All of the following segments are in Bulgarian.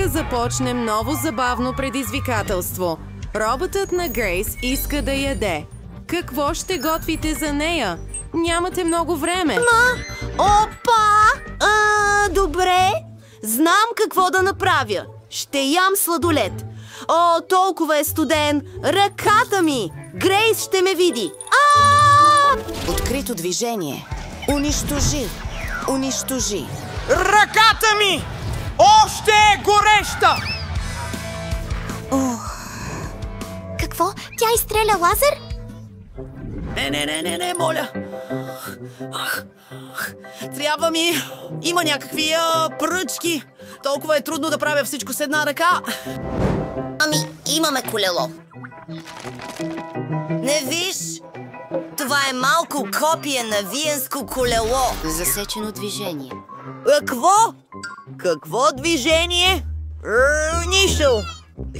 Нека започнем ново забавно предизвикателство. Роботът на Грейс иска да яде. Какво ще готвите за нея? Нямате много време. Опа! Добре. Знам какво да направя. Ще ям сладолед. О, толкова е студен. Ръката ми! Грейс ще ме види. Открито движение. Унищожи. Унищожи. Ръката ми! Още е гореща! Какво? Тя изстреля лазер? Не, моля. Трябва ми. Има някакви пръчки. Толкова е трудно да правя всичко с една ръка. Ами, имаме колело. Не виж? Това е малко копие на виенско колело. Засечено движение. Какво? Какво движение? Нищо.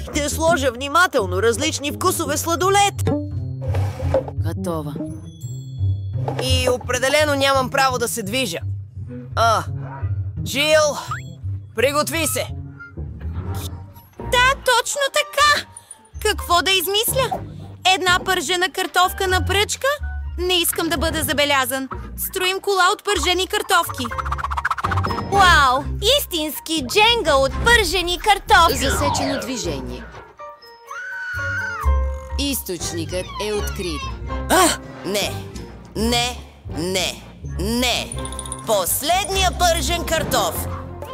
Ще сложа внимателно различни вкусове сладолед. Готова. И определено нямам право да се движа. Джил, приготви се. Да, точно така! Какво да измисля? Една пържена картофка на пръчка? Не искам да бъда забелязан. Строим кола от пържени картофки. Вау! Истински дженга от пържени картофи! Засечено движение. Източникът е открит. Не. Последния пържен картоф.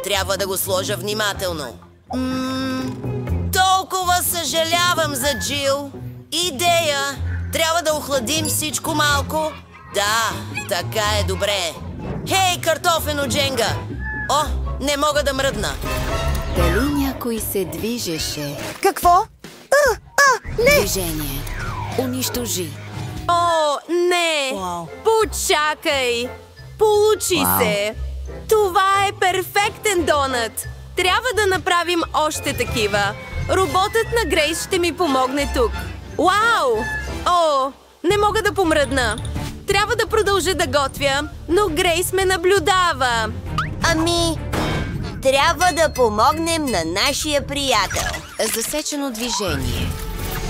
Трябва да го сложа внимателно. Толкова съжалявам за Джил. Идея. Трябва да охладим всичко малко. Да, така е добре. Хей, картофено дженга! О, не мога да мръдна. Дали някой се движеше? Какво? Не! Движение. Унищожи. О, не! Почакай! Получи се! Това е перфектен донът! Трябва да направим още такива. Роботът на Грейс ще ми помогне тук. Вау! О, не мога да помръдна. Трябва да продължа да готвя, но Грейс ме наблюдава. Ами, трябва да помогнем на нашия приятел. Засечено движение.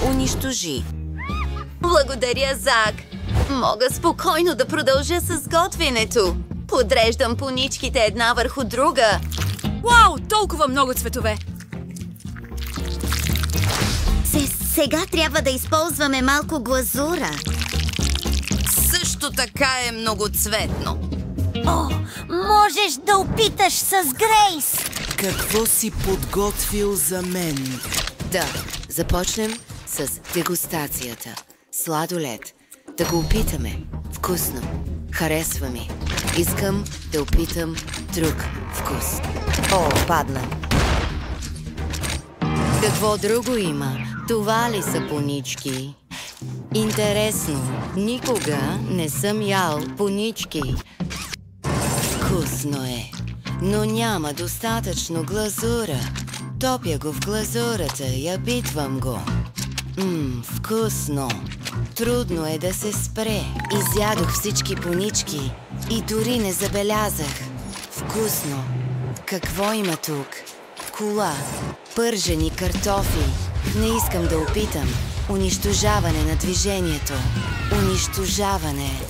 Унищожи. Благодаря, Зак. Мога спокойно да продължа с готвенето. Подреждам поничките една върху друга. Вау, толкова много цветове! Сега трябва да използваме малко глазура. Също така е многоцветно. О, можеш да опиташ с Грейс. Какво си подготвил за мен? Да, започнем с дегустацията. Сладолед. Да го опитаме. Вкусно. Харесва ми. Искам да опитам друг вкус. О, падна. Какво друго има? Това ли са понички? Интересно. Никога не съм ял понички. Вкусно е, но няма достатъчно глазура. Топя го в глазурата и опитвам го. Вкусно. Трудно е да се спре. Изядох всички понички и дори не забелязах. Вкусно. Какво има тук? Кола, пържени картофи. Не искам да опитам. Унищожаване на движението. Унищожаване.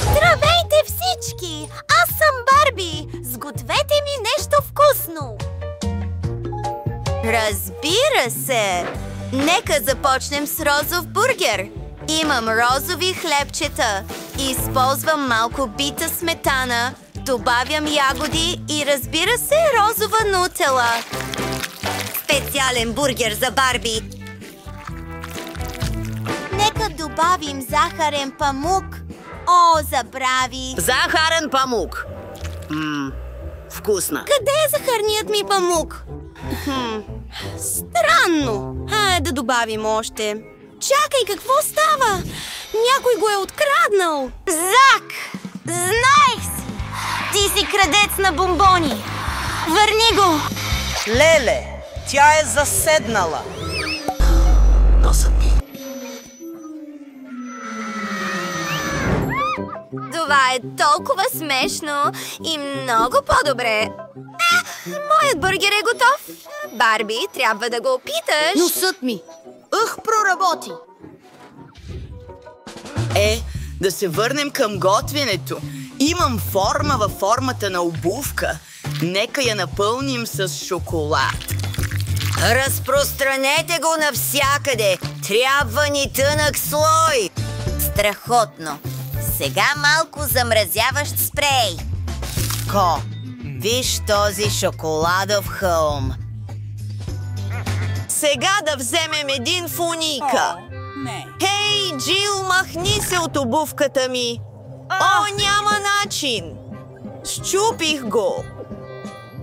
Здравейте всички! Аз съм Барби! Сгответе ми нещо вкусно! Разбира се! Нека започнем с розов бургер. Имам розови хлебчета. Използвам малко бита сметана. Добавям ягоди и разбира се розова нутела. Специален бургер за Барби. Нека добавим захарен памук. О, забрави! Захарен памук. Вкусна. Къде е захарният ми памук? Странно. Да добавим още. Чакай, какво става? Някой го е откраднал. Зак! Знаех си! Ти си крадец на бомбони! Върни го! Леле, тя е заседнала. Добре, Това е толкова смешно и много по-добре. Моят бургер е готов. Барби, трябва да го опиташ. Носът ми. Проработи. Да се върнем към готвенето. Имам форма във формата на обувка. Нека я напълним с шоколад. Разпространете го навсякъде! Трябва ни тънък слой! Страхотно! Сега малко замразяващ спрей. Виж този шоколадов хълм. Сега да вземем един в уника. Хей, Джил, махни се от обувката ми. Няма начин. Счупих го.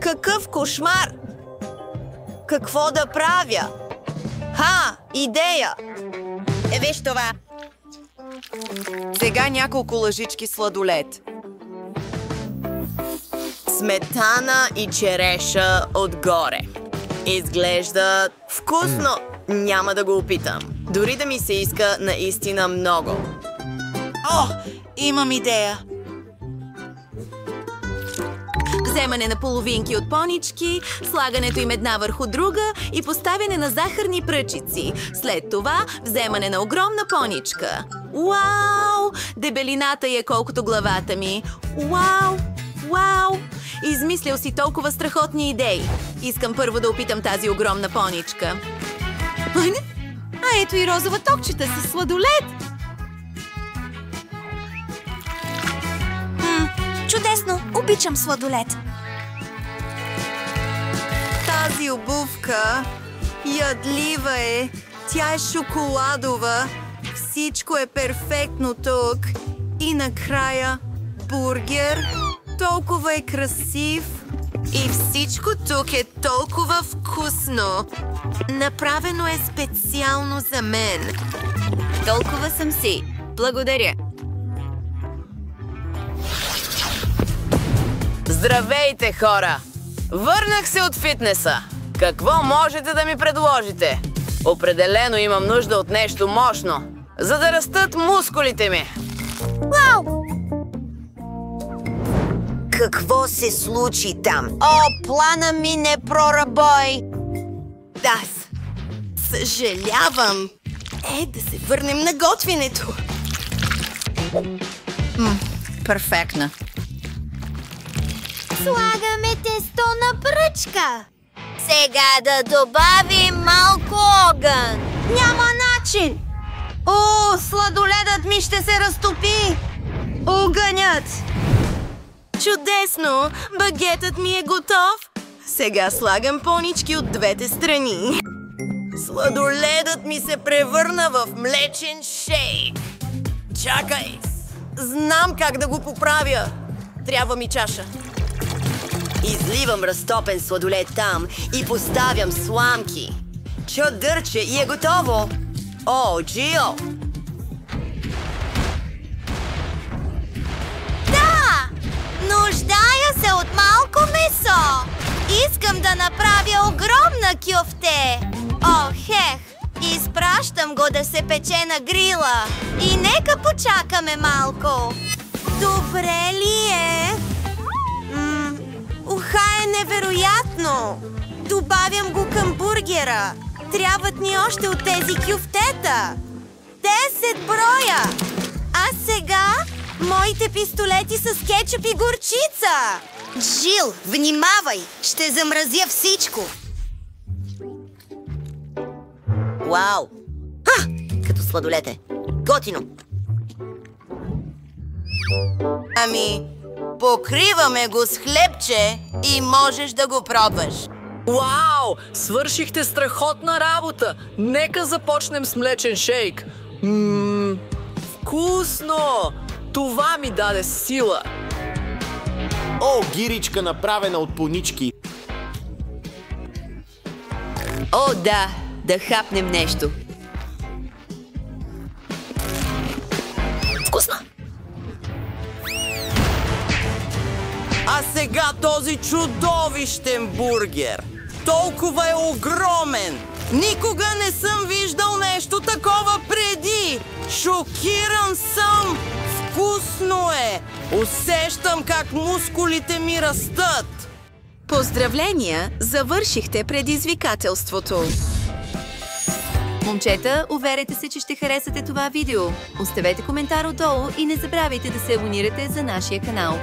Какъв кошмар. Какво да правя? Идея. Виж това. Сега няколко лъжички сладолед. Сметана и череша отгоре. Изглежда вкусно. Няма да го опитам. Дори да ми се иска наистина много. Имам идея. Вземане на половинки от понички, слагането им една върху друга и поставяне на захарни пръчици. След това вземане на огромна поничка. Уау! Дебелината е колкото главата ми. Уау! Измислял си толкова страхотни идеи. Искам първо да опитам тази огромна поничка. Ето и розова токчета с сладолед. Чудесно! Обичам сладолед. Тази обувка ядлива е. Тя е шоколадова. Всичко е перфектно тук. И накрая бургер. Толкова е красив. И всичко тук е толкова вкусно. Направено е специално за мен. Толкова съм си. Благодаря. Здравейте, хора! Върнах се от фитнеса. Какво можете да ми предложите? Определено имам нужда от нещо мощно, за да растат мускулите ми. Вау! Какво се случи там? Плана ми не прорабой! Съжалявам. Да се върнем на готвенето. Перфектно. Слагаме тесто на пръчка. Сега да добавим малко огън. Няма начин. Сладоледът ми ще се разтопи. Огънят. Чудесно! Багетът ми е готов. Сега слагам понички от двете страни. Сладоледът ми се превърна в млечен шейк. Чакай! Знам как да го поправя. Трябва ми чаша. Изливам разтопен сладолед там и поставям сламки. Чадърче и е готово. Джил! Да! Нуждая се от малко месо. Искам да направя огромна кюфте. Изпращам го да се пече на грила. И нека почакаме малко. Добре ли е? Е невероятно! Добавям го към бургера. Трябват ни още от тези кюфтета. 10 броя! А сега моите пистолети с кетчуп и горчица. Джил, внимавай! Ще замразя всичко! Вау! Като сладолете. Готино! Покриваме го с хлебче и можеш да го пробваш. Вау! Свършихте страхотна работа! Нека започнем с млечен шейк. Вкусно! Това ми даде сила. Гиричка, направена от понички. Да хапнем нещо. Вкусно! А сега този чудовищен бургер. Толкова е огромен. Никога не съм виждал нещо такова преди. Шокиран съм. Вкусно е! Усещам как мускулите ми растат! Поздравления! Завършихте предизвикателството! Момчета, уверете се, че ще харесате това видео. Оставете коментар отдолу и не забравяйте да се абонирате за нашия канал.